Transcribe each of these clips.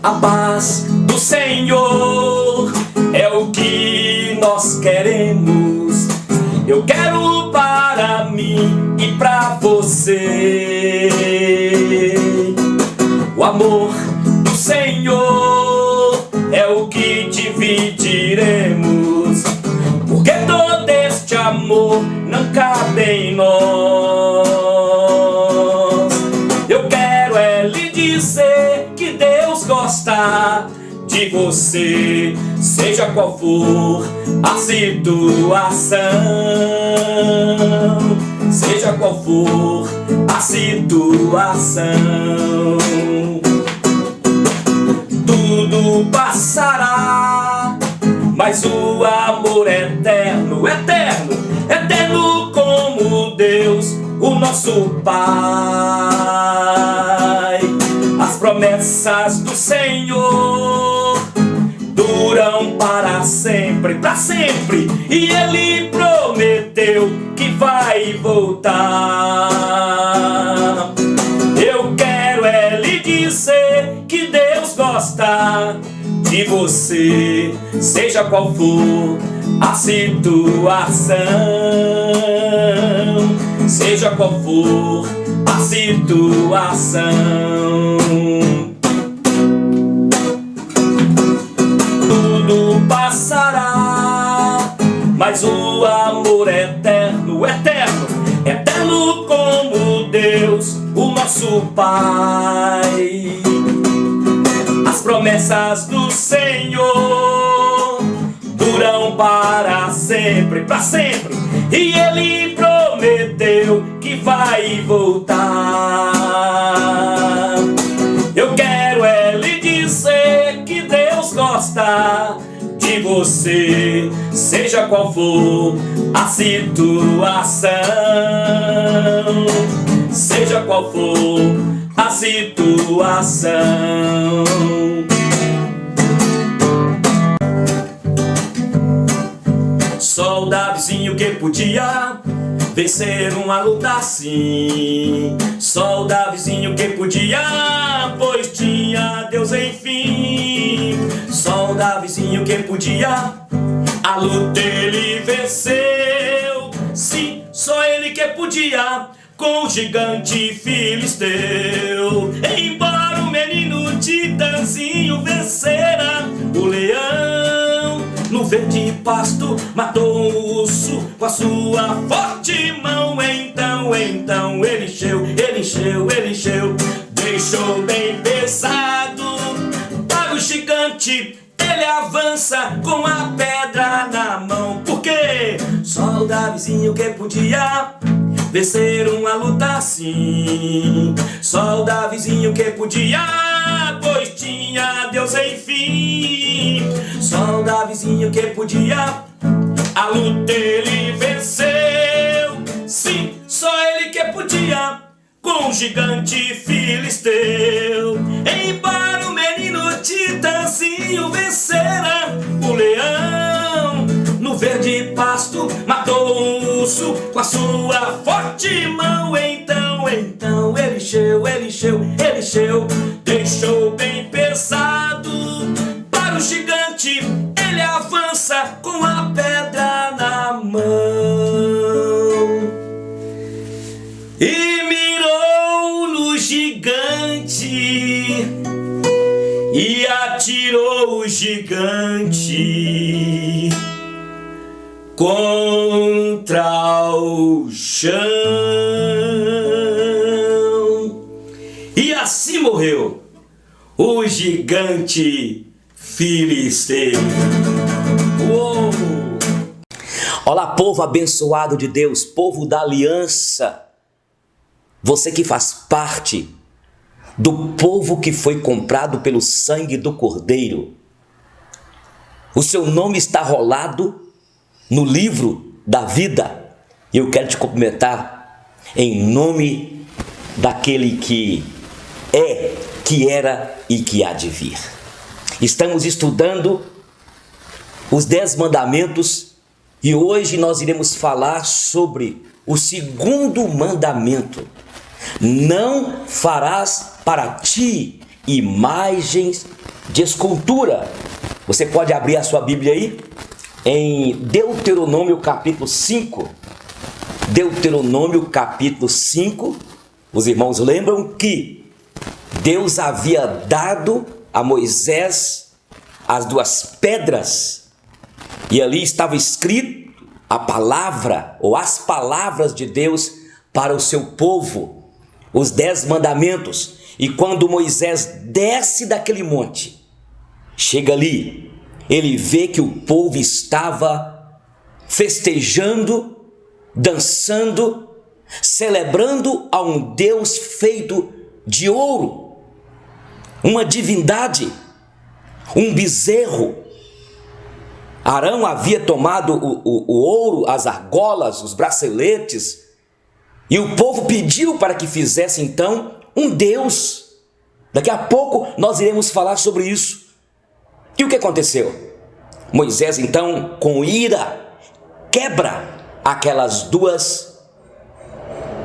A paz do Senhor é o que nós queremos. Eu quero para mim e para você. O amor do Senhor é o que dividiremos, porque todo este amor não cabe em nós. Eu quero lhe dizer que Deus gosta de você, seja qual for a situação, seja qual for a situação. Tudo passará, mas o amor é eterno, eterno, eterno como Deus, o nosso Pai. As promessas do Senhor duram para sempre, e Ele prometeu que vai voltar. Eu quero lhe dizer que Deus gosta de você, seja qual for a situação, seja qual for a situação. Tudo passará, mas o amor é eterno, eterno, eterno como Deus, o nosso Pai. As promessas do Senhor duram para sempre, e Ele prometeu que vai voltar. Eu quero lhe dizer que Deus gosta de você, seja qual for a situação, seja qual for a situação. Só o Davizinho que podia vencer uma luta assim. Só o Davizinho que podia, pois tinha Deus enfim. Só o Davizinho que podia, a luta ele venceu. Sim, só ele que podia, com o gigante filisteu. Embora o menino Titãzinho vencera o leão, no verde pasto matou um urso com a sua forte mão. Então ele encheu, deixou bem pesado para o gigante. Ele avança com a pedra na mão, porque só o Davizinho que podia vencer uma luta assim. Só o Davizinho que podia, pois tinha Deus enfim. Só o Davizinho que podia, a luta ele venceu. Sim, só ele que podia, com o gigante filisteu. Embora o menino Titãzinho vencera o leão, no verde pasto matou um urso com a sua forte mão. Então ele encheu, deixou bem pesado para o gigante. Ele avança com a pedra na mão e mirou no gigante e atirou o gigante contra o chão, e assim morreu o gigante filisteu. Uou! Olá, povo abençoado de Deus, povo da aliança, você que faz parte do povo que foi comprado pelo sangue do Cordeiro. O seu nome está rolado no livro da vida. E eu quero te cumprimentar em nome daquele que é, que era e que há de vir. Estamos estudando os 10 mandamentos e hoje nós iremos falar sobre o segundo mandamento. Não farás para ti imagens de escultura. Você pode abrir a sua Bíblia aí em Deuteronômio capítulo 5. Deuteronômio capítulo 5. Os irmãos lembram que Deus havia dado a Moisés as duas pedras, e ali estava escrito a palavra, ou as palavras de Deus para o seu povo, os 10 mandamentos. E quando Moisés desce daquele monte, chega ali, ele vê que o povo estava festejando, dançando, celebrando a um Deus feito de ouro, uma divindade, um bezerro. Arão havia tomado o ouro, as argolas, os braceletes, e o povo pediu para que fizesse então um Deus. Daqui a pouco nós iremos falar sobre isso. E o que aconteceu? Moisés então, com ira, quebra aquelas duas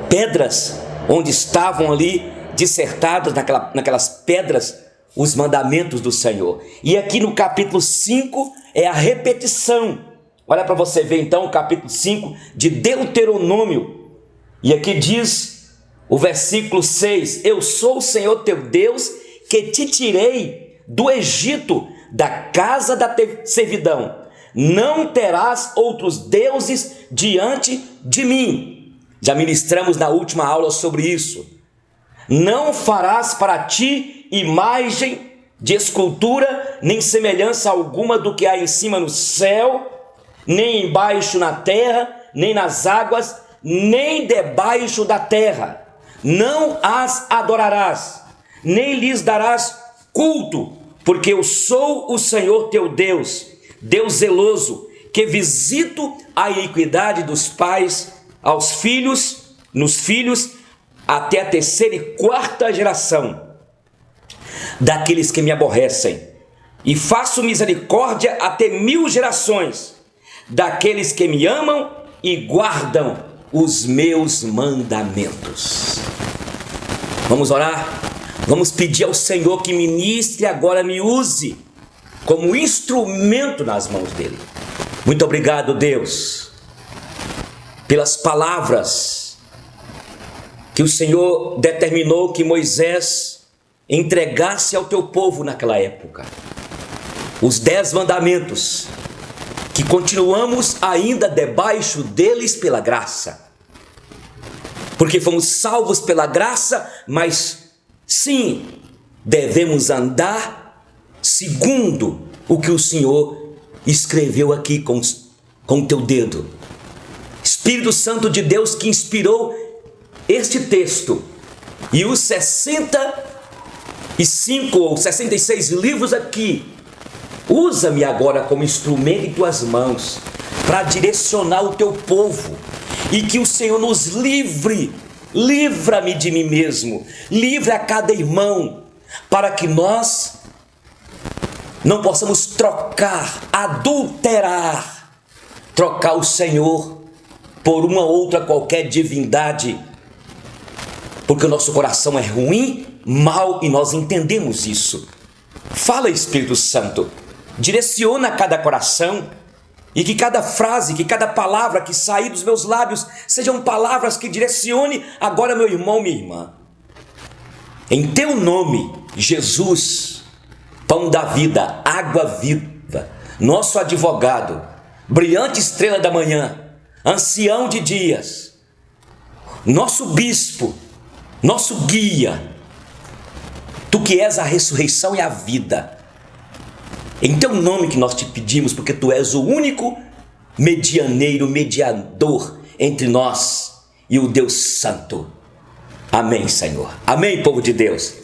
pedras onde estavam ali dissertados naquelas pedras os mandamentos do Senhor. E aqui no capítulo 5 é a repetição. Olha para você ver então o capítulo 5 de Deuteronômio. E aqui diz o versículo 6: Eu sou o Senhor teu Deus, que te tirei do Egito, da casa da servidão. Não terás outros deuses diante de mim. Já ministramos na última aula sobre isso. Não farás para ti imagem de escultura, nem semelhança alguma do que há em cima no céu, nem embaixo na terra, nem nas águas, nem debaixo da terra. Não as adorarás, nem lhes darás culto, porque eu sou o Senhor teu Deus, Deus zeloso, que visito a iniquidade dos pais aos filhos, nos filhos, até a terceira e quarta geração daqueles que me aborrecem, e faço misericórdia até 1000 gerações daqueles que me amam e guardam os meus mandamentos. Vamos orar? Vamos pedir ao Senhor que ministre agora, me use como instrumento nas mãos dele. Muito obrigado, Deus, pelas palavras que o Senhor determinou que Moisés entregasse ao teu povo naquela época. Os 10 mandamentos, que continuamos ainda debaixo deles pela graça. Porque fomos salvos pela graça, mas sim, devemos andar segundo o que o Senhor escreveu aqui com o teu dedo. Espírito Santo de Deus que inspirou este texto e os 65 ou 66 livros aqui, usa-me agora como instrumento em tuas mãos para direcionar o teu povo, e que o Senhor nos livra-me de mim mesmo, livra a cada irmão, para que nós não possamos trocar o Senhor por uma outra qualquer divindade, porque o nosso coração é ruim, mau, e nós entendemos isso. Fala, Espírito Santo, direciona cada coração, e que cada frase, que cada palavra que sair dos meus lábios sejam palavras que direcione agora meu irmão, minha irmã. Em teu nome, Jesus, pão da vida, água viva, nosso advogado, brilhante estrela da manhã, ancião de dias, nosso bispo, nosso guia, tu que és a ressurreição e a vida, em teu nome que nós te pedimos, porque tu és o único mediador entre nós e o Deus Santo. Amém, Senhor. Amém, povo de Deus.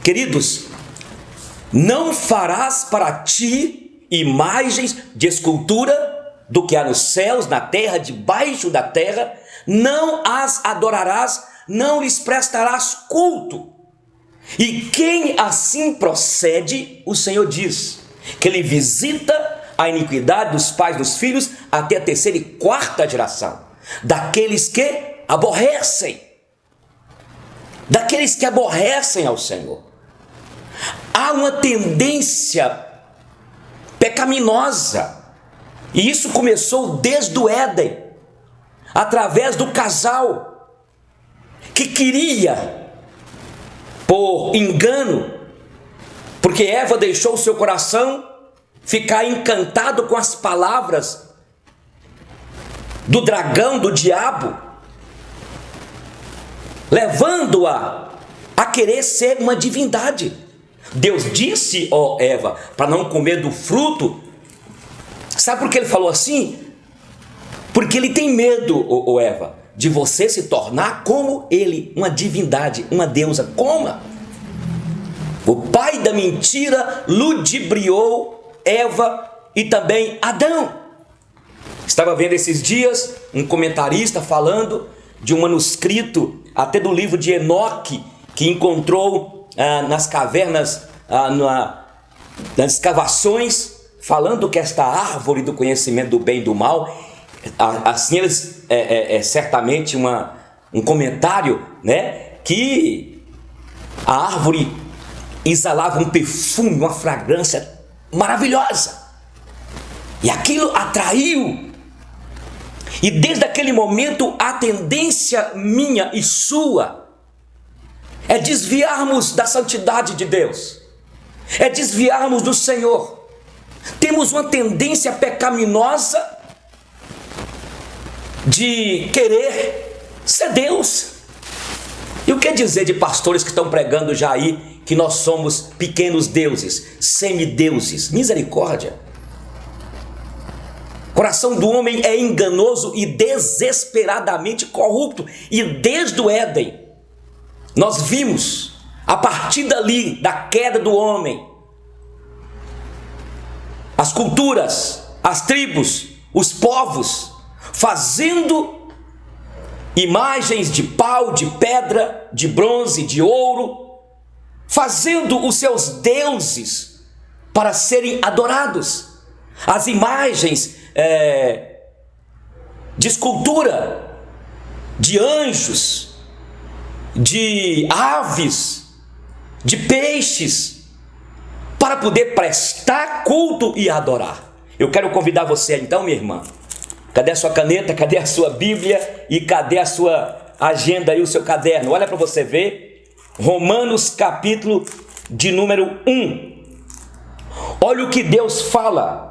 Queridos, não farás para ti imagens de escultura do que há nos céus, na terra, debaixo da terra, não as adorarás, não lhes prestarás culto. E quem assim procede, o Senhor diz que ele visita a iniquidade dos pais dos filhos até a terceira e quarta geração daqueles que aborrecem ao Senhor. há uma tendência pecaminosa, e isso começou desde o Éden, através do casal que queria, por engano, porque Eva deixou o seu coração ficar encantado com as palavras do dragão, do diabo, levando-a a querer ser uma divindade. Deus disse, ó Eva, para não comer do fruto. Sabe por que ele falou assim? Porque ele tem medo, ó Eva, de você se tornar como ele, uma divindade, uma deusa. Coma. O pai da mentira ludibriou Eva e também Adão. Estava vendo esses dias um comentarista falando de um manuscrito, até do livro de Enoque, que encontrou nas cavernas, nas escavações, falando que esta árvore do conhecimento do bem e do mal, assim eles, certamente um comentário, né, que a árvore exalava um perfume, uma fragrância maravilhosa, e aquilo atraiu. E desde aquele momento a tendência minha e sua é desviarmos da santidade de Deus, é desviarmos do Senhor. Temos uma tendência pecaminosa de querer ser Deus. E o que dizer de pastores que estão pregando já aí que nós somos pequenos deuses, semideuses? Misericórdia! O coração do homem é enganoso e desesperadamente corrupto. E desde o Éden, nós vimos, a partir dali, da queda do homem, as culturas, as tribos, os povos, fazendo imagens de pau, de pedra, de bronze, de ouro, fazendo os seus deuses para serem adorados. As imagens de escultura, de anjos, de aves, de peixes, para poder prestar culto e adorar. Eu quero convidar você então, minha irmã, cadê a sua caneta, cadê a sua Bíblia e cadê a sua agenda e o seu caderno? Olha para você ver, Romanos capítulo de número 1. Olha o que Deus fala.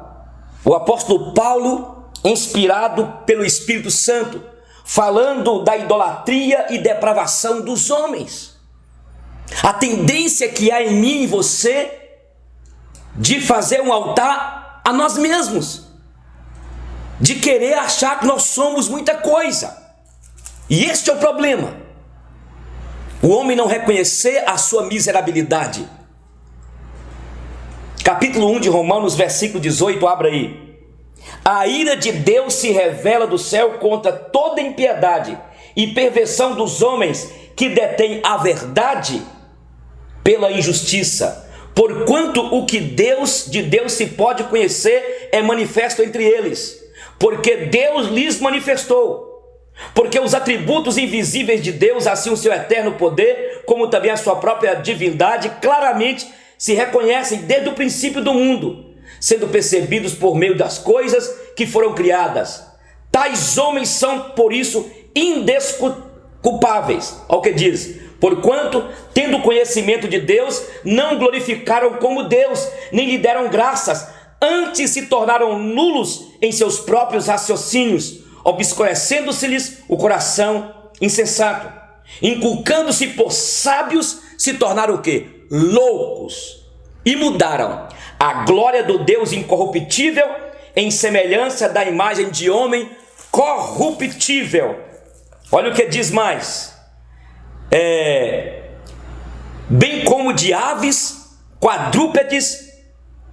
O apóstolo Paulo, inspirado pelo Espírito Santo, falando da idolatria e depravação dos homens. A tendência que há em mim e você de fazer um altar a nós mesmos, de querer achar que nós somos muita coisa. E este é o problema. O homem não reconhecer a sua miserabilidade. Capítulo 1 de Romanos, versículo 18, abra aí. A ira de Deus se revela do céu contra toda impiedade e perversão dos homens que detêm a verdade pela injustiça. Porquanto o que de Deus se pode conhecer é manifesto entre eles, porque Deus lhes manifestou. Porque os atributos invisíveis de Deus, assim o seu eterno poder, como também a sua própria divindade, claramente se reconhecem desde o princípio do mundo, sendo percebidos por meio das coisas que foram criadas. Tais homens são, por isso, indesculpáveis. Olha o que diz: porquanto, tendo conhecimento de Deus, não glorificaram como Deus, nem lhe deram graças, antes se tornaram nulos em seus próprios raciocínios, obscurecendo-se-lhes o coração insensato, inculcando-se por sábios, se tornaram o quê? Loucos, e mudaram a glória do Deus incorruptível em semelhança da imagem de homem corruptível. Olha o que diz mais: bem como de aves, quadrúpedes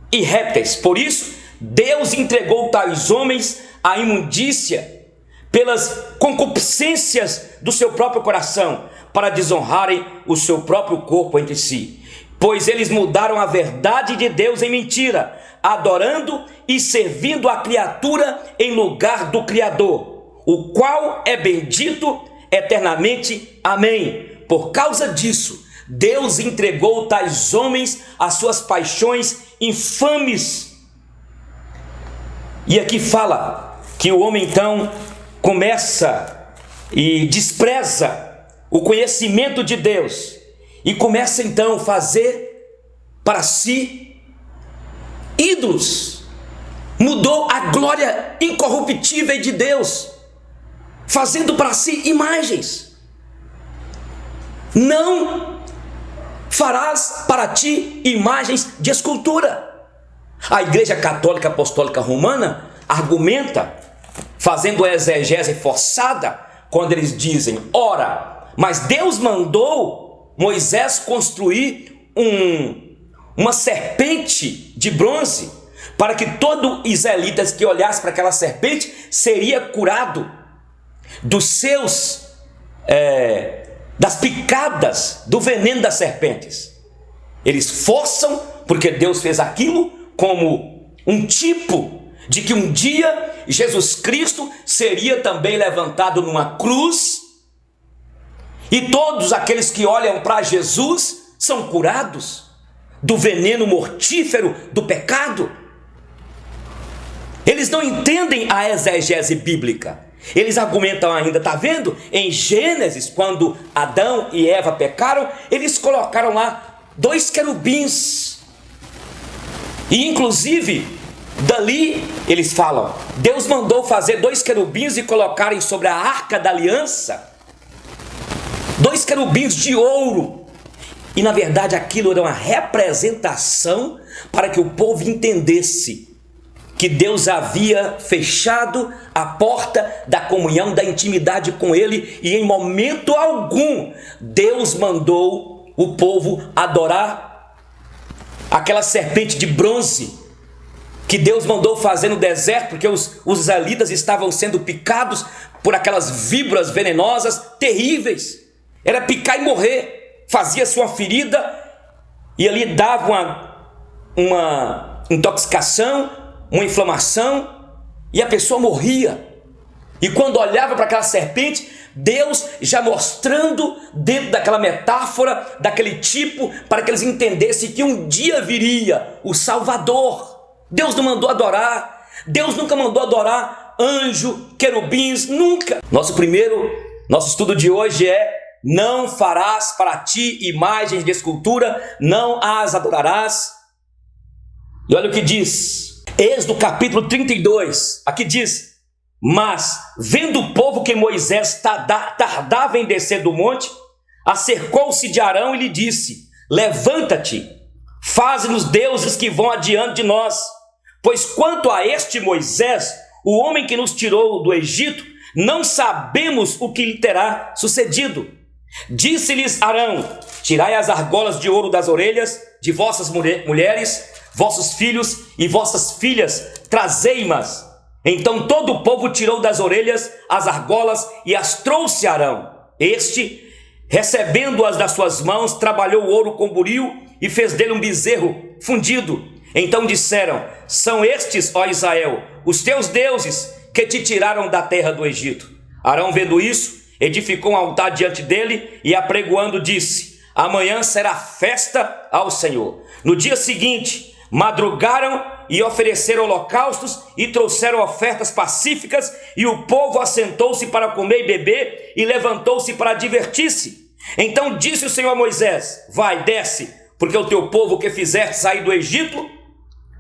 e répteis. Por isso Deus entregou tais homens à imundícia pelas concupiscências do seu próprio coração, para desonrarem o seu próprio corpo entre si. Pois eles mudaram a verdade de Deus em mentira, adorando e servindo a criatura em lugar do Criador, o qual é bendito eternamente. Amém. Por causa disso, Deus entregou tais homens às suas paixões infames. E aqui fala que o homem então começa e despreza o conhecimento de Deus e começa então a fazer para si ídolos. Mudou a glória incorruptível de Deus, fazendo para si imagens. Não farás para ti imagens de escultura. A Igreja Católica Apostólica Romana argumenta, fazendo a exegese forçada, quando eles dizem: ora, mas Deus mandou Moisés construir uma serpente de bronze, para que todo israelita que olhasse para aquela serpente seria curado das picadas do veneno das serpentes. Eles forçam, porque Deus fez aquilo como um tipo de que um dia Jesus Cristo seria também levantado numa cruz, e todos aqueles que olham para Jesus são curados do veneno mortífero do pecado. Eles não entendem a exegese bíblica. Eles argumentam ainda, está vendo? Em Gênesis, quando Adão e Eva pecaram, eles colocaram lá 2 querubins. E inclusive, dali eles falam, Deus mandou fazer 2 querubins e colocarem sobre a arca da aliança 2 querubins de ouro. E na verdade aquilo era uma representação para que o povo entendesse que Deus havia fechado a porta da comunhão, da intimidade com Ele, e em momento algum Deus mandou o povo adorar aquela serpente de bronze que Deus mandou fazer no deserto, porque os israelitas estavam sendo picados por aquelas víboras venenosas terríveis. Era picar e morrer. Fazia-se uma ferida e ali dava uma intoxicação, uma inflamação, e a pessoa morria. E quando olhava para aquela serpente, Deus já mostrando dentro daquela metáfora, daquele tipo, para que eles entendessem que um dia viria o Salvador. Deus não mandou adorar, Deus nunca mandou adorar anjo, querubins, nunca. Nosso estudo de hoje é: não farás para ti imagens de escultura, não as adorarás. E olha o que diz, Êxodo capítulo 32, aqui diz: mas vendo o povo que Moisés tardava em descer do monte, acercou-se de Arão e lhe disse: levanta-te, faze-nos deuses que vão adiante de nós, pois quanto a este Moisés, o homem que nos tirou do Egito, não sabemos o que lhe terá sucedido. Disse-lhes Arão: tirai as argolas de ouro das orelhas de vossas mulheres, vossos filhos e vossas filhas, trazei-mas. Então todo o povo tirou das orelhas as argolas e as trouxe a Arão. Este, recebendo-as das suas mãos, trabalhou o ouro com buril e fez dele um bezerro fundido. Então disseram: são estes, ó Israel, os teus deuses que te tiraram da terra do Egito. Arão, vendo isso, edificou um altar diante dele e, apregoando, disse: amanhã será festa ao Senhor. No dia seguinte, madrugaram e ofereceram holocaustos e trouxeram ofertas pacíficas, e o povo assentou-se para comer e beber e levantou-se para divertir-se. Então disse o Senhor a Moisés: vai, desce, porque o teu povo que fizeste sair do Egito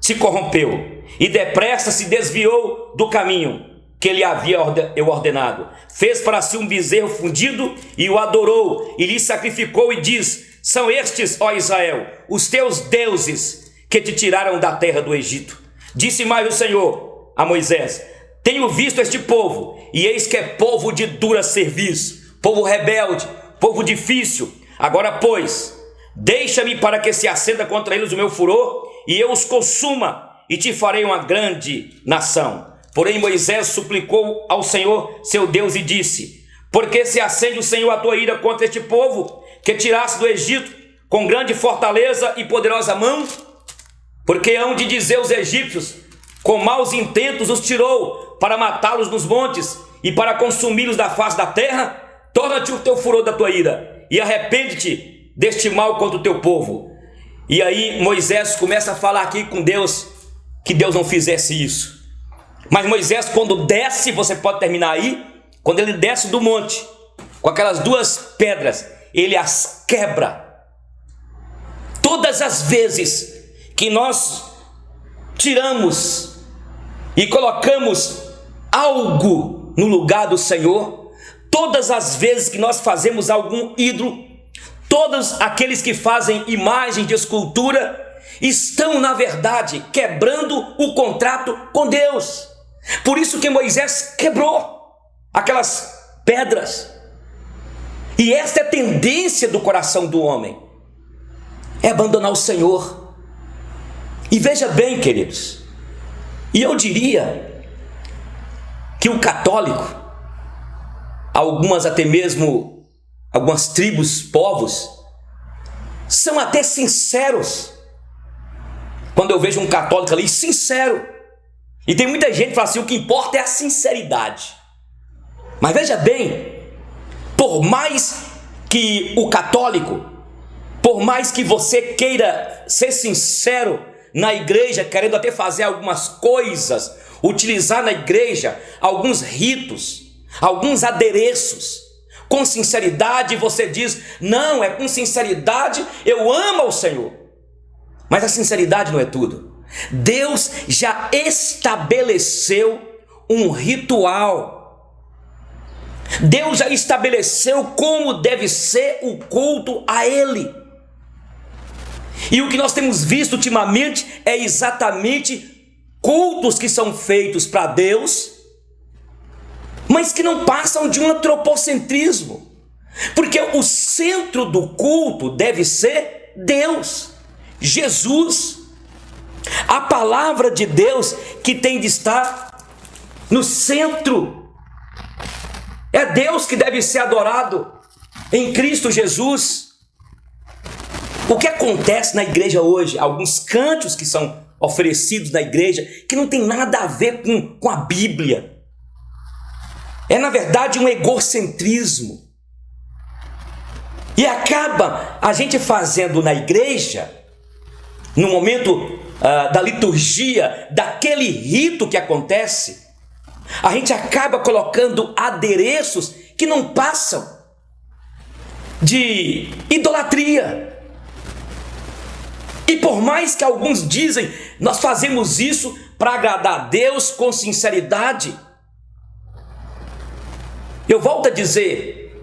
se corrompeu e depressa se desviou do caminho que ele havia ordenado. Fez para si um bezerro fundido e o adorou e lhe sacrificou e diz: são estes, ó Israel, os teus deuses que te tiraram da terra do Egito. Disse mais o Senhor a Moisés: tenho visto este povo, e eis que é povo de dura serviço, povo rebelde, povo difícil. Agora, pois, deixa-me para que se acenda contra eles o meu furor, e eu os consuma, e te farei uma grande nação. Porém Moisés suplicou ao Senhor seu Deus e disse: porque se acende o Senhor a tua ira contra este povo, que tiraste do Egito com grande fortaleza e poderosa mão? Porque hão de dizer os egípcios: com maus intentos os tirou para matá-los nos montes e para consumi-los da face da terra? Torna-te o teu furor da tua ira e arrepende-te deste mal contra o teu povo. E aí Moisés começa a falar aqui com Deus, que Deus não fizesse isso. Mas Moisés, quando desce, você pode terminar aí, quando ele desce do monte, com aquelas duas pedras, ele as quebra. Todas as vezes que nós tiramos e colocamos algo no lugar do Senhor, todas as vezes que nós fazemos algum ídolo, todos aqueles que fazem imagem de escultura, estão na verdade quebrando o contrato com Deus. Por isso que Moisés quebrou aquelas pedras. E esta é a tendência do coração do homem, é abandonar o Senhor. E veja bem, queridos, e eu diria que o católico, até mesmo algumas tribos, povos, são até sinceros. Quando eu vejo um católico ali, sincero. E tem muita gente que fala assim, o que importa é a sinceridade. Mas veja bem, por mais que o católico, por mais que você queira ser sincero na igreja, querendo até fazer algumas coisas, utilizar na igreja alguns ritos, alguns adereços, com sinceridade você diz, não, é com sinceridade, eu amo ao Senhor. Mas a sinceridade não é tudo. Deus já estabeleceu um ritual. Deus já estabeleceu como deve ser o culto a Ele. E o que nós temos visto ultimamente é exatamente cultos que são feitos para Deus, mas que não passam de um antropocentrismo. Porque o centro do culto deve ser Deus, Jesus. A palavra de Deus que tem de estar no centro. É Deus que deve ser adorado em Cristo Jesus. O que acontece na igreja hoje? Alguns cânticos que são oferecidos na igreja que não tem nada a ver com a Bíblia. É na verdade um egocentrismo. E acaba a gente fazendo na igreja, no momento da liturgia, daquele rito que acontece, a gente acaba colocando adereços que não passam de idolatria. E por mais que alguns dizem, nós fazemos isso para agradar a Deus com sinceridade, eu volto a dizer,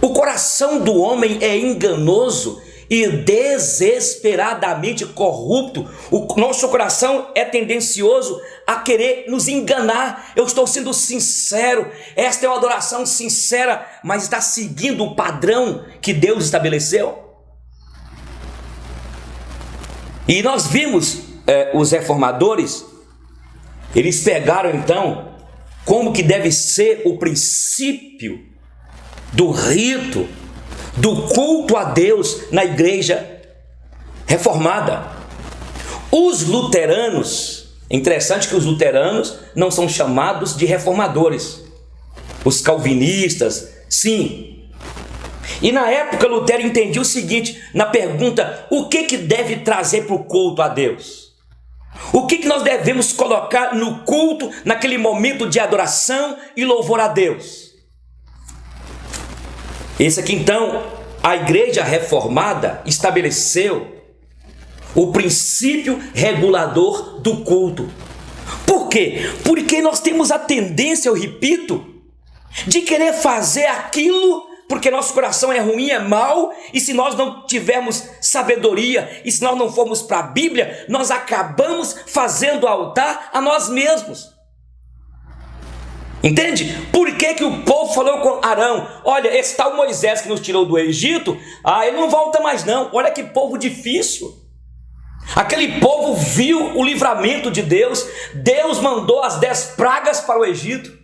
o coração do homem é enganoso e desesperadamente corrupto. O nosso coração é tendencioso a querer nos enganar. Eu estou sendo sincero, esta é uma adoração sincera, mas está seguindo o padrão que Deus estabeleceu. E nós vimos os reformadores, eles pegaram então como que deve ser o princípio do rito, do culto a Deus na igreja reformada. Os luteranos, é interessante que os luteranos não são chamados de reformadores. Os calvinistas, sim. E na época Lutero entendia o seguinte, na pergunta, o que deve trazer para o culto a Deus? O que nós devemos colocar no culto, naquele momento de adoração e louvor a Deus? Esse aqui então, a igreja reformada estabeleceu o princípio regulador do culto. Por quê? Porque nós temos a tendência, eu repito, de querer fazer aquilo porque nosso coração é ruim, é mau, e se nós não tivermos sabedoria, e se nós não formos para a Bíblia, nós acabamos fazendo altar a nós mesmos. Entende? Por que o povo falou com Arão, olha, esse tal Moisés que nos tirou do Egito, ele não volta mais não, olha que povo difícil. Aquele povo viu o livramento de Deus, Deus mandou as 10 pragas para o Egito.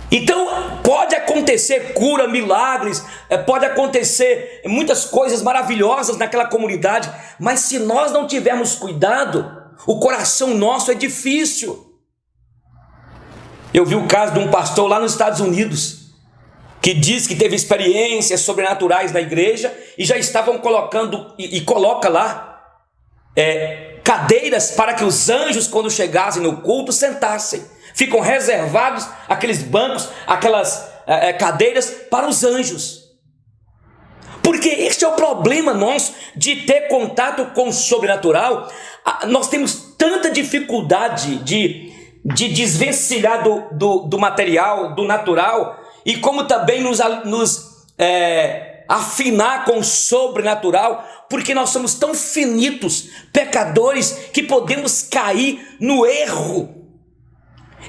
Então pode acontecer cura, milagres, pode acontecer muitas coisas maravilhosas naquela comunidade, mas se nós não tivermos cuidado, o coração nosso é difícil. Eu vi o caso de um pastor lá nos Estados Unidos, que diz que teve experiências sobrenaturais na igreja e já estavam colocando, e coloca lá, cadeiras para que os anjos, quando chegassem no culto, sentassem. Ficam reservados aqueles bancos, aquelas cadeiras para os anjos. Porque este é o problema nosso de ter contato com o sobrenatural. Nós temos tanta dificuldade de desvencilhar do material, do natural, e como também nos afinar com o sobrenatural, porque nós somos tão finitos, pecadores, que podemos cair no erro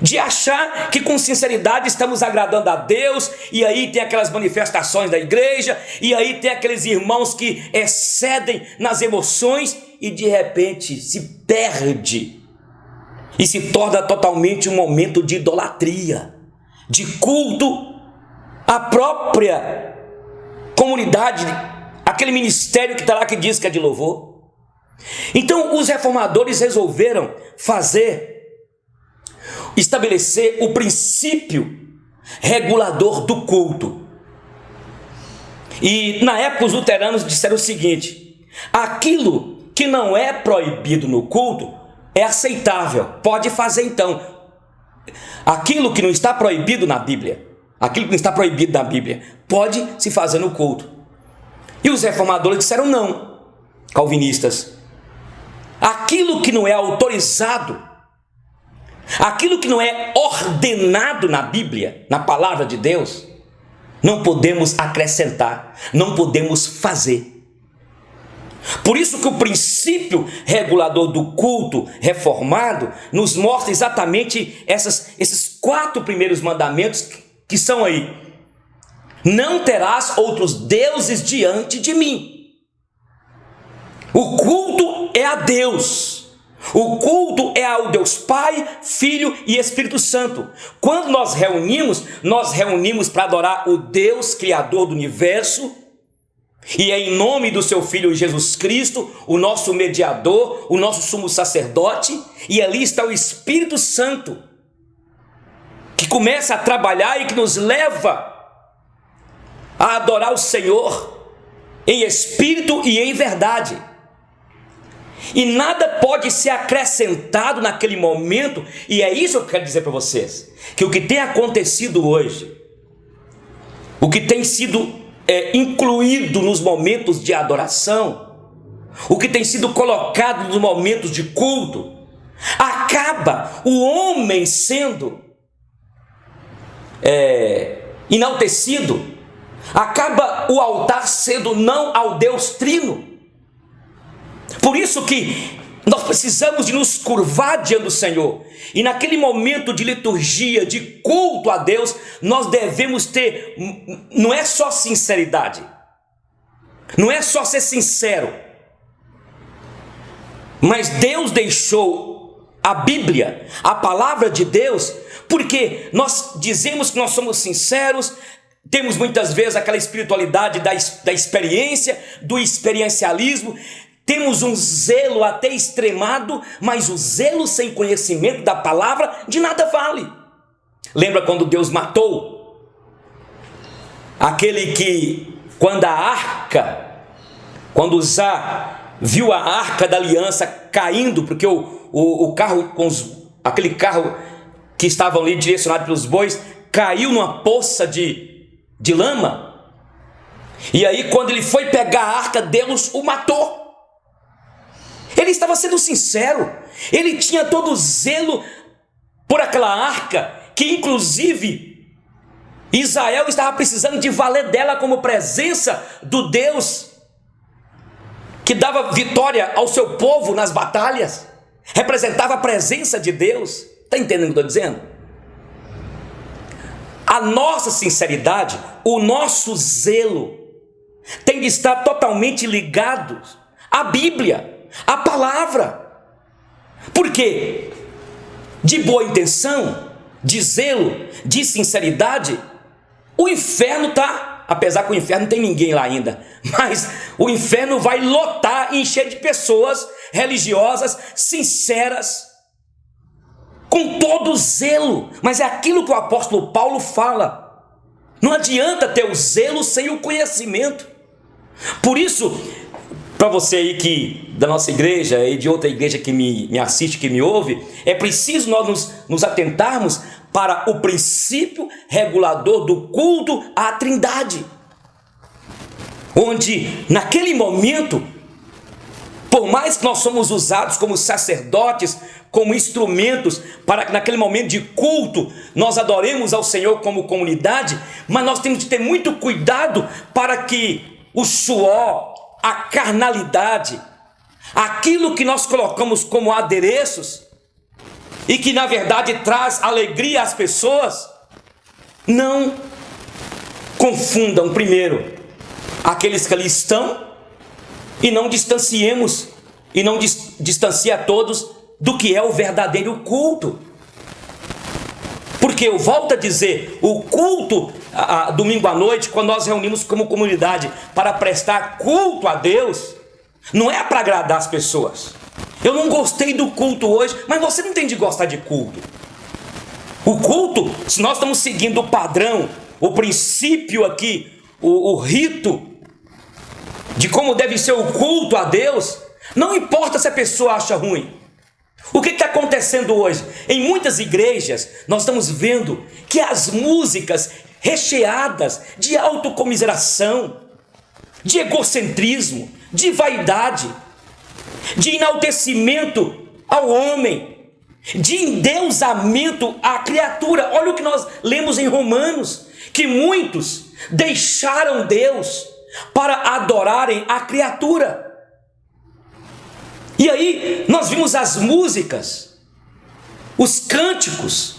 de achar que com sinceridade estamos agradando a Deus, e aí tem aquelas manifestações da igreja, e aí tem aqueles irmãos que excedem nas emoções, e de repente se perde, e se torna totalmente um momento de idolatria, de culto à própria comunidade, aquele ministério que está lá que diz que é de louvor. Então os reformadores resolveram estabelecer o princípio regulador do culto. E na época os luteranos disseram o seguinte: aquilo que não é proibido no culto é aceitável, pode fazer então. Aquilo que não está proibido na Bíblia, pode se fazer no culto. E os reformadores disseram não, calvinistas. Aquilo que não é autorizado, aquilo que não é ordenado na Bíblia, na palavra de Deus, não podemos acrescentar, não podemos fazer. Por isso que o princípio regulador do culto reformado nos mostra exatamente esses 4 primeiros mandamentos que são aí: não terás outros deuses diante de mim. O culto é a Deus. O culto é ao Deus Pai, Filho e Espírito Santo. Quando nós reunimos para adorar o Deus Criador do universo, e é em nome do seu Filho Jesus Cristo, o nosso mediador, o nosso sumo sacerdote, e ali está o Espírito Santo, que começa a trabalhar e que nos leva a adorar o Senhor em espírito e em verdade. E nada pode ser acrescentado naquele momento, e é isso que eu quero dizer para vocês, que o que tem acontecido hoje, o que tem sido incluído nos momentos de adoração, o que tem sido colocado nos momentos de culto, acaba o homem sendo enaltecido, acaba o altar sendo não ao Deus Trino. Por isso que nós precisamos de nos curvar diante do Senhor, e naquele momento de liturgia, de culto a Deus, nós devemos ter, não é só sinceridade, não é só ser sincero, mas Deus deixou a Bíblia, a palavra de Deus, porque nós dizemos que nós somos sinceros, temos muitas vezes aquela espiritualidade da experiência, do experiencialismo, temos um zelo até extremado, mas o zelo sem conhecimento da palavra de nada vale. Lembra quando Deus matou aquele que, quando Uzá viu a arca da aliança caindo, porque o carro, aquele carro que estava ali direcionado pelos bois, caiu numa poça de lama, e aí quando ele foi pegar a arca, Deus o matou. Ele estava sendo sincero, ele tinha todo o zelo por aquela arca, que inclusive Israel estava precisando de valer dela como presença do Deus que dava vitória ao seu povo nas batalhas, representava a presença de Deus. Está entendendo o que eu estou dizendo? A nossa sinceridade, o nosso zelo tem de estar totalmente ligado à Bíblia, a palavra, porque de boa intenção, de zelo, de sinceridade, o inferno está, apesar que o inferno não tem ninguém lá ainda, mas o inferno vai lotar e encher de pessoas religiosas, sinceras, com todo zelo. Mas é aquilo que o apóstolo Paulo fala Não adianta ter o zelo sem o conhecimento. Por isso, para você aí da nossa igreja e de outra igreja que me assiste, que me ouve, é preciso nós nos atentarmos para o princípio regulador do culto à Trindade. Onde, naquele momento, por mais que nós somos usados como sacerdotes, como instrumentos, para que naquele momento de culto nós adoremos ao Senhor como comunidade, mas nós temos de ter muito cuidado para que o suor, a carnalidade, aquilo que nós colocamos como adereços e que na verdade traz alegria às pessoas, não confundam primeiro aqueles que ali estão e não distanciemos e não distancie a todos do que é o verdadeiro culto. Porque eu volto a dizer, o culto domingo à noite, quando nós reunimos como comunidade para prestar culto a Deus, não é para agradar as pessoas. Eu não gostei do culto hoje, mas você não tem de gostar de culto. O culto, se nós estamos seguindo o padrão, o princípio aqui, o rito de como deve ser o culto a Deus, não importa se a pessoa acha ruim. O que está acontecendo hoje? Em muitas igrejas, nós estamos vendo que as músicas recheadas de autocomiseração, de egocentrismo, de vaidade, de enaltecimento ao homem, de endeusamento à criatura. Olha o que nós lemos em Romanos, que muitos deixaram Deus para adorarem a criatura. E aí nós vimos as músicas, os cânticos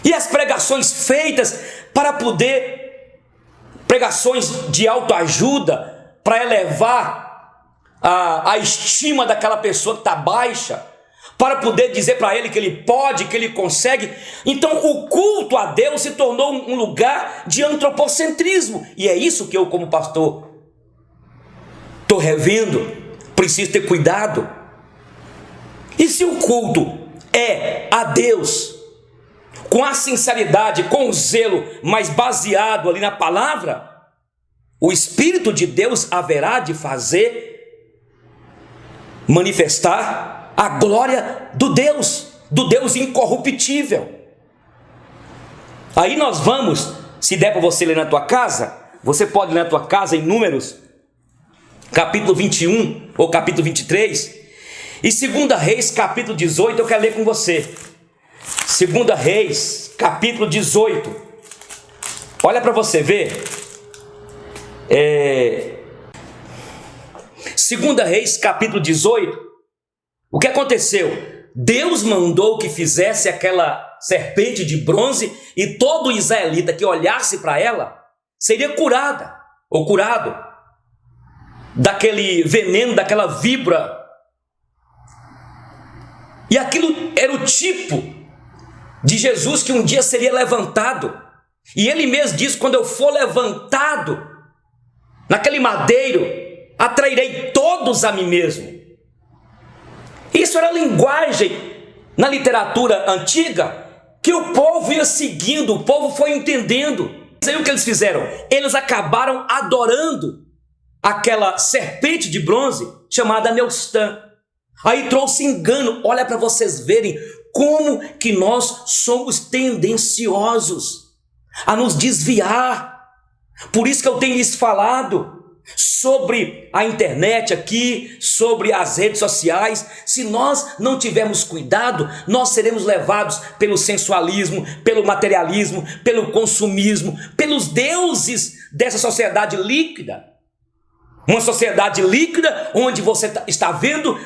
e as pregações feitas para poder, pregações de autoajuda, para elevar a estima daquela pessoa que está baixa, para poder dizer para ele que ele pode, que ele consegue. Então o culto a Deus se tornou um lugar de antropocentrismo, e é isso que eu, como pastor, estou revendo. Preciso ter cuidado. E se o culto é a Deus, com a sinceridade, com o zelo, mas baseado ali na palavra, o Espírito de Deus haverá de fazer manifestar a glória do Deus incorruptível. Aí nós vamos, se der para você ler na tua casa, você pode ler na tua casa em Números, capítulo 21 ou capítulo 23, e 2 Reis, capítulo 18, eu quero ler com você. 2 Reis, capítulo 18. Olha para você ver. 2 Reis, capítulo 18. O que aconteceu? Deus mandou que fizesse aquela serpente de bronze, e todo israelita que olhasse para ela seria curada ou curado daquele veneno, daquela víbora. E aquilo era o tipo de Jesus que um dia seria levantado. E ele mesmo diz: quando eu for levantado naquele madeiro, atrairei todos a mim mesmo. Isso era linguagem na literatura antiga que o povo ia seguindo, o povo foi entendendo. E aí o que eles fizeram? Eles acabaram adorando aquela serpente de bronze chamada Neustã. Aí trouxe engano. Olha para vocês verem como que nós somos tendenciosos a nos desviar. Por isso que eu tenho lhes falado sobre a internet aqui, sobre as redes sociais. Se nós não tivermos cuidado, nós seremos levados pelo sensualismo, pelo materialismo, pelo consumismo, pelos deuses dessa sociedade líquida. Uma sociedade líquida onde você está vendo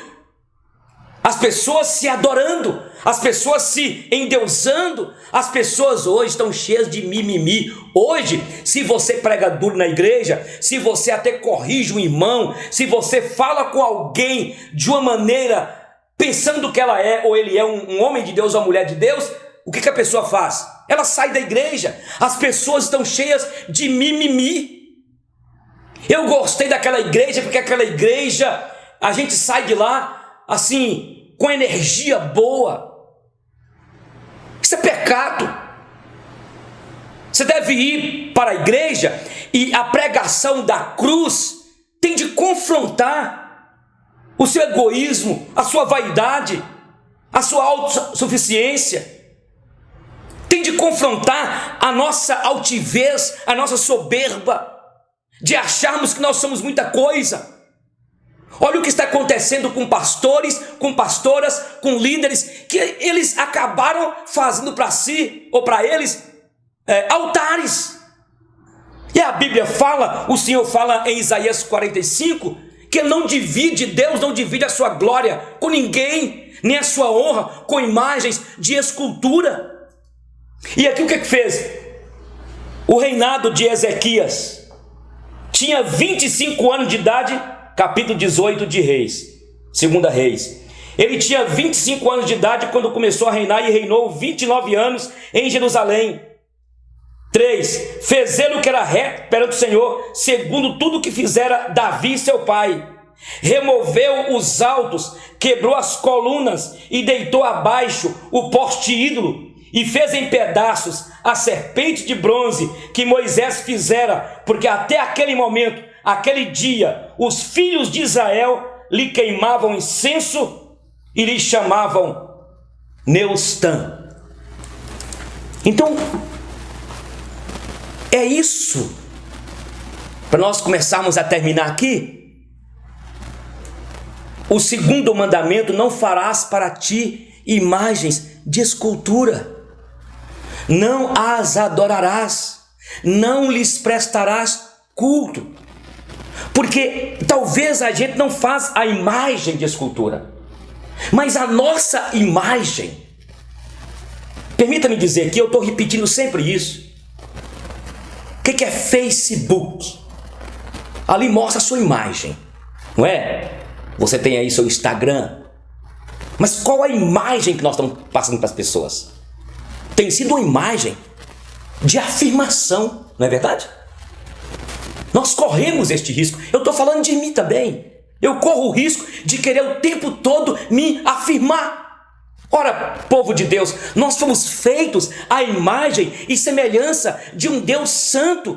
as pessoas se adorando, as pessoas se endeusando. As pessoas hoje estão cheias de mimimi. Hoje, se você prega duro na igreja, se você até corrige um irmão, se você fala com alguém de uma maneira pensando que ela é ou ele é um homem de Deus ou uma mulher de Deus, o que a pessoa faz? Ela sai da igreja. As pessoas estão cheias de mimimi. Eu gostei daquela igreja porque aquela igreja, a gente sai de lá assim, com energia boa. Isso é pecado. Você deve ir para a igreja e a pregação da cruz tem de confrontar o seu egoísmo, a sua vaidade, a sua autossuficiência. Tem de confrontar a nossa altivez, a nossa soberba, de acharmos que nós somos muita coisa. Olha o que está acontecendo com pastores, com pastoras, com líderes, que eles acabaram fazendo para si, ou para eles, altares. E a Bíblia fala, o Senhor fala em Isaías 45, que Deus não divide a sua glória com ninguém, nem a sua honra com imagens de escultura. E aqui o que fez? O reinado de Ezequias tinha 25 anos de idade, capítulo 18 de Reis, 2 Reis. Ele tinha 25 anos de idade quando começou a reinar e reinou 29 anos em Jerusalém. 3. Fez ele o que era reto perante o Senhor, segundo tudo que fizera Davi seu pai. Removeu os altos, quebrou as colunas e deitou abaixo o poste ídolo, e fez em pedaços a serpente de bronze que Moisés fizera, porque até aquele momento, aquele dia, os filhos de Israel lhe queimavam incenso e lhe chamavam Neustã. Então, é isso. Para nós começarmos a terminar aqui, o segundo mandamento: não farás para ti imagens de escultura, não as adorarás, não lhes prestarás culto. Porque talvez a gente não faz a imagem de escultura, mas a nossa imagem, permita-me dizer que eu estou repetindo sempre isso. O que é Facebook? Ali mostra a sua imagem, não é? Você tem aí seu Instagram, mas qual a imagem que nós estamos passando para as pessoas? Tem sido uma imagem de afirmação, não é verdade? Nós corremos este risco. Eu estou falando de mim também. Eu corro o risco de querer o tempo todo me afirmar. Ora, povo de Deus, nós fomos feitos à imagem e semelhança de um Deus santo,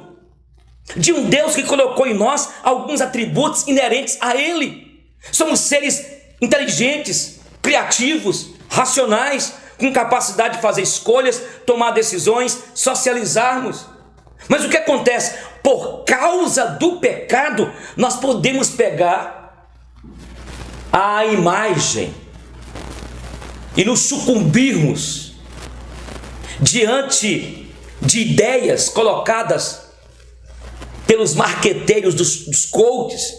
de um Deus que colocou em nós alguns atributos inerentes a Ele. Somos seres inteligentes, criativos, racionais, com capacidade de fazer escolhas, tomar decisões, socializarmos. Mas o que acontece? Por causa do pecado, nós podemos pegar a imagem e nos sucumbirmos diante de ideias colocadas pelos marqueteiros dos coaches,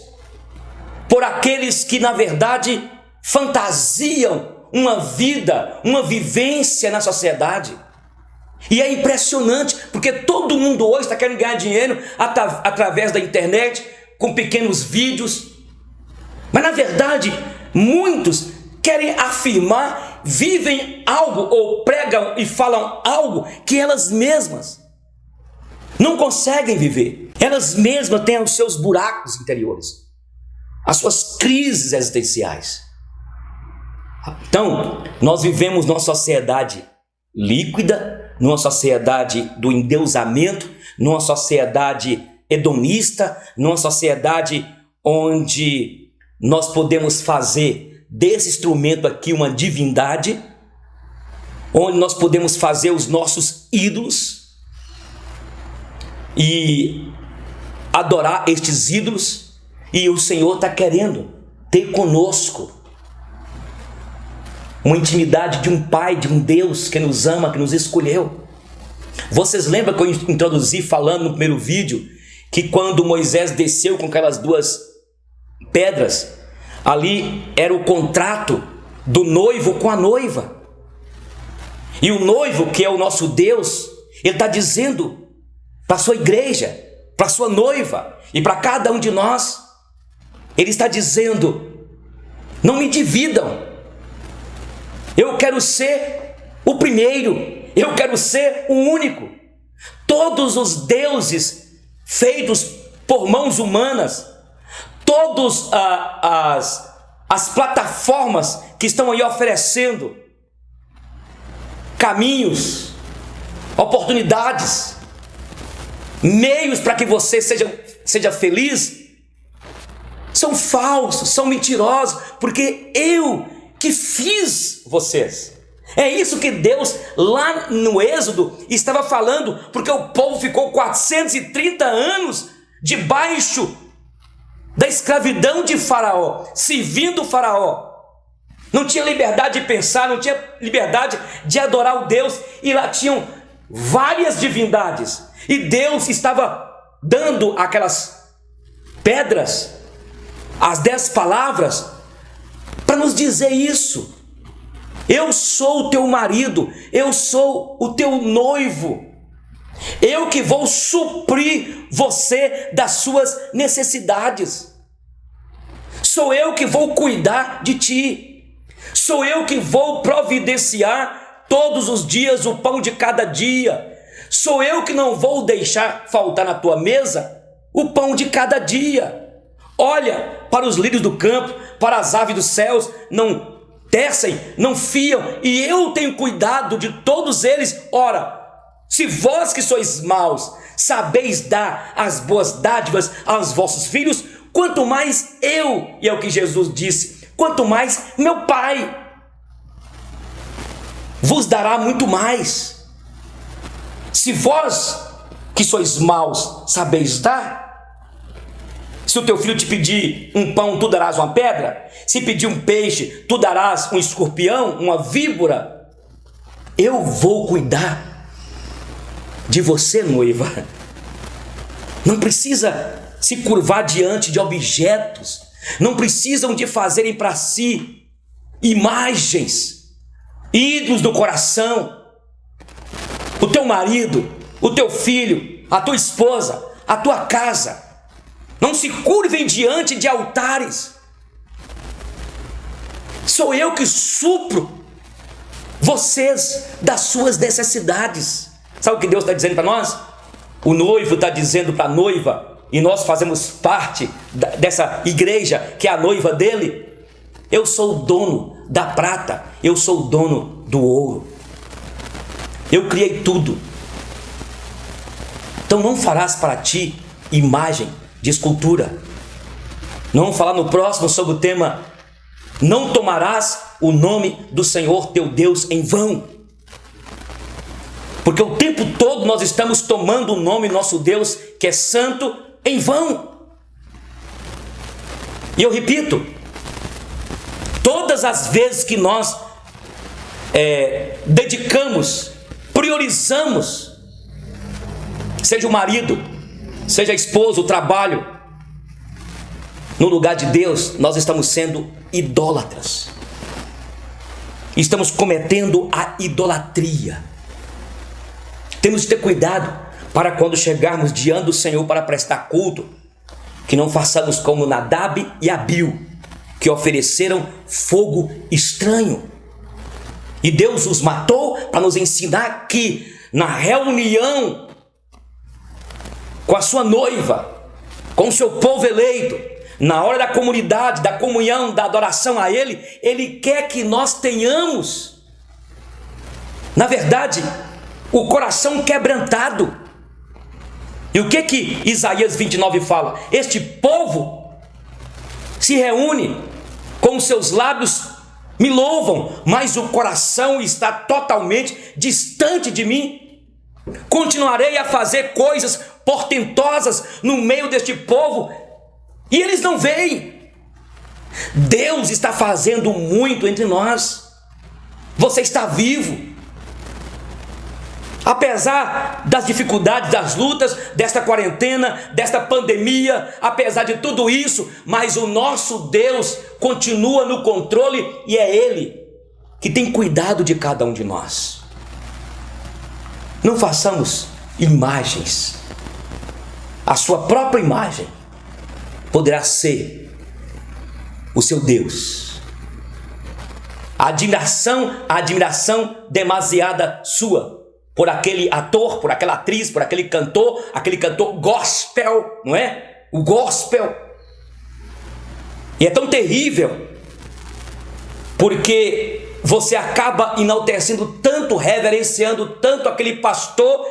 por aqueles que na verdade fantasiam uma vida, uma vivência na sociedade. E é impressionante, porque todo mundo hoje está querendo ganhar dinheiro através da internet, com pequenos vídeos. Mas na verdade, muitos querem afirmar, vivem algo ou pregam e falam algo que elas mesmas não conseguem viver. Elas mesmas têm os seus buracos interiores, as suas crises existenciais. Então, nós vivemos numa sociedade líquida, numa sociedade do endeusamento, numa sociedade hedonista, numa sociedade onde nós podemos fazer desse instrumento aqui uma divindade, onde nós podemos fazer os nossos ídolos e adorar estes ídolos, e o Senhor está querendo ter conosco uma intimidade de um Pai, de um Deus que nos ama, que nos escolheu. Vocês lembram que eu introduzi falando no primeiro vídeo que quando Moisés desceu com aquelas duas pedras, ali era o contrato do noivo com a noiva. E o noivo, que é o nosso Deus, ele está dizendo para a sua igreja, para a sua noiva e para cada um de nós, ele está dizendo: não me dividam. Eu quero ser o primeiro, eu quero ser o único. Todos os deuses feitos por mãos humanas, todas as plataformas que estão aí oferecendo caminhos, oportunidades, meios para que você seja feliz, são falsos, são mentirosos, porque eu que fiz vocês. É isso que Deus lá no Êxodo estava falando, porque o povo ficou 430 anos debaixo da escravidão de Faraó, servindo Faraó. Não tinha liberdade de pensar, não tinha liberdade de adorar o Deus, e lá tinham várias divindades, e Deus estava dando aquelas pedras, as 10 palavras, para nos dizer isso: eu sou o teu marido, eu sou o teu noivo, eu que vou suprir você das suas necessidades, sou eu que vou cuidar de ti, sou eu que vou providenciar todos os dias o pão de cada dia, sou eu que não vou deixar faltar na tua mesa o pão de cada dia. Olha para os lírios do campo, para as aves dos céus, não tecem, não fiam, e eu tenho cuidado de todos eles. Ora, se vós que sois maus sabeis dar as boas dádivas aos vossos filhos, quanto mais eu, e é o que Jesus disse, quanto mais meu Pai vos dará muito mais. Se vós que sois maus sabeis dar, se o teu filho te pedir um pão, tu darás uma pedra? Se pedir um peixe, tu darás um escorpião, uma víbora? Eu vou cuidar de você, noiva. Não precisa se curvar diante de objetos, não precisam de fazerem para si imagens, ídolos do coração. O teu marido, o teu filho, a tua esposa, a tua casa, não se curvem diante de altares. Sou eu que supro vocês das suas necessidades. Sabe o que Deus está dizendo para nós? O noivo está dizendo para a noiva, e nós fazemos parte dessa igreja que é a noiva dele: eu sou o dono da prata, eu sou o dono do ouro, eu criei tudo. Então não farás para ti imagem de escultura. Não vamos falar no próximo sobre o tema: não tomarás o nome do Senhor teu Deus em vão. Porque o tempo todo nós estamos tomando o nome do nosso Deus, que é santo, em vão. E eu repito, todas as vezes que nós dedicamos, priorizamos, seja o marido, seja a esposa, o trabalho, no lugar de Deus, nós estamos sendo idólatras. Estamos cometendo a idolatria. Temos de ter cuidado para quando chegarmos diante do Senhor para prestar culto, que não façamos como Nadab e Abiú, que ofereceram fogo estranho. E Deus os matou para nos ensinar que na reunião com a sua noiva, com o seu povo eleito, na hora da comunidade, da comunhão, da adoração a Ele, Ele quer que nós tenhamos, na verdade, o coração quebrantado. E o que Isaías 29 fala? Este povo se reúne, com os seus lábios me louvam, mas o coração está totalmente distante de mim. Continuarei a fazer coisas portentosas no meio deste povo, e eles não veem. Deus está fazendo muito entre nós. Você está vivo. Apesar das dificuldades, das lutas, desta quarentena, desta pandemia, apesar de tudo isso, mas o nosso Deus continua no controle, e é Ele que tem cuidado de cada um de nós. Não façamos imagens. A sua própria imagem poderá ser o seu Deus. A admiração demasiada sua por aquele ator, por aquela atriz, por aquele cantor gospel, não é? O gospel. E é tão terrível, porque você acaba enaltecendo tanto, reverenciando tanto aquele pastor,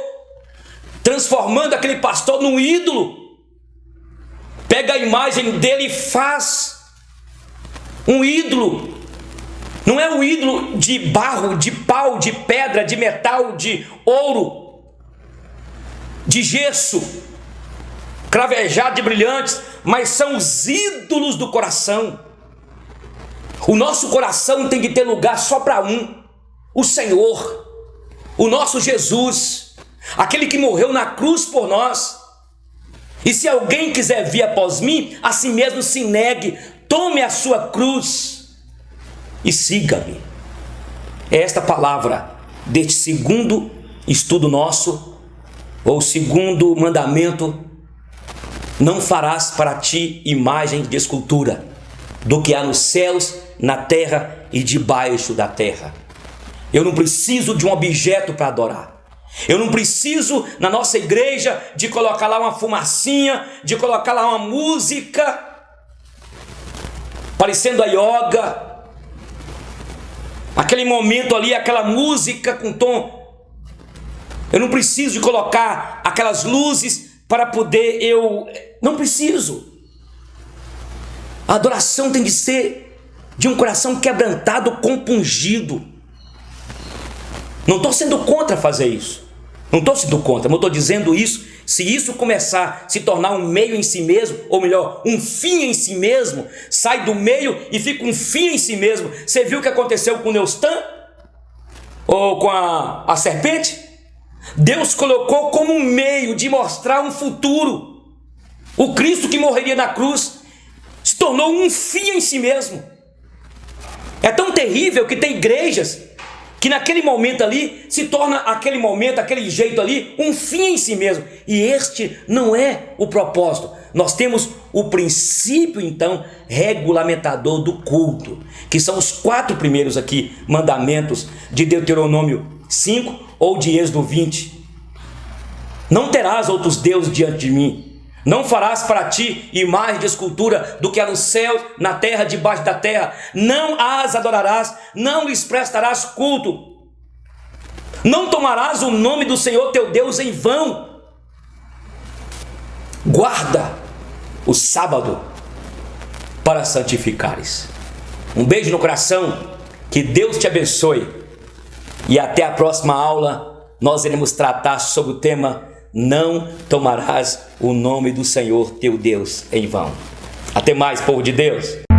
transformando aquele pastor num ídolo. Pega a imagem dele e faz um ídolo. Não é um ídolo de barro, de pau, de pedra, de metal, de ouro, de gesso, cravejado de brilhantes, mas são os ídolos do coração. O nosso coração tem que ter lugar só para um: o Senhor, o nosso Jesus, aquele que morreu na cruz por nós. E se alguém quiser vir após mim, a si mesmo se negue, tome a sua cruz e siga-me. É esta palavra deste segundo estudo nosso, ou segundo mandamento: não farás para ti imagem de escultura do que há nos céus, na terra e debaixo da terra. Eu não preciso de um objeto para adorar. Eu não preciso, na nossa igreja, de colocar lá uma fumacinha, de colocar lá uma música parecendo a yoga, aquele momento ali, aquela música com tom. Eu não preciso de colocar aquelas luzes para poder não preciso. A adoração tem que ser de um coração quebrantado, compungido. Não estou sendo contra fazer isso. Não estou sendo contra, mas estou dizendo isso. Se isso começar a se tornar um meio em si mesmo, ou melhor, um fim em si mesmo, sai do meio e fica um fim em si mesmo. Você viu o que aconteceu com Neustã? Ou com a serpente? Deus colocou como um meio de mostrar um futuro. O Cristo que morreria na cruz se tornou um fim em si mesmo. É tão terrível que tem igrejas que naquele momento ali se torna aquele momento, aquele jeito ali, um fim em si mesmo. E este não é o propósito. Nós temos o princípio, então, regulamentador do culto, que são os 4 primeiros aqui mandamentos de Deuteronômio 5 ou de Êxodo 20. Não terás outros deuses diante de mim. Não farás para ti imagem de escultura do que há no céu, na terra, debaixo da terra. Não as adorarás, não lhes prestarás culto. Não tomarás o nome do Senhor teu Deus em vão. Guarda o sábado para santificares. Um beijo no coração, que Deus te abençoe. E até a próxima aula nós iremos tratar sobre o tema: não tomarás o nome do Senhor teu Deus em vão. Até mais, povo de Deus.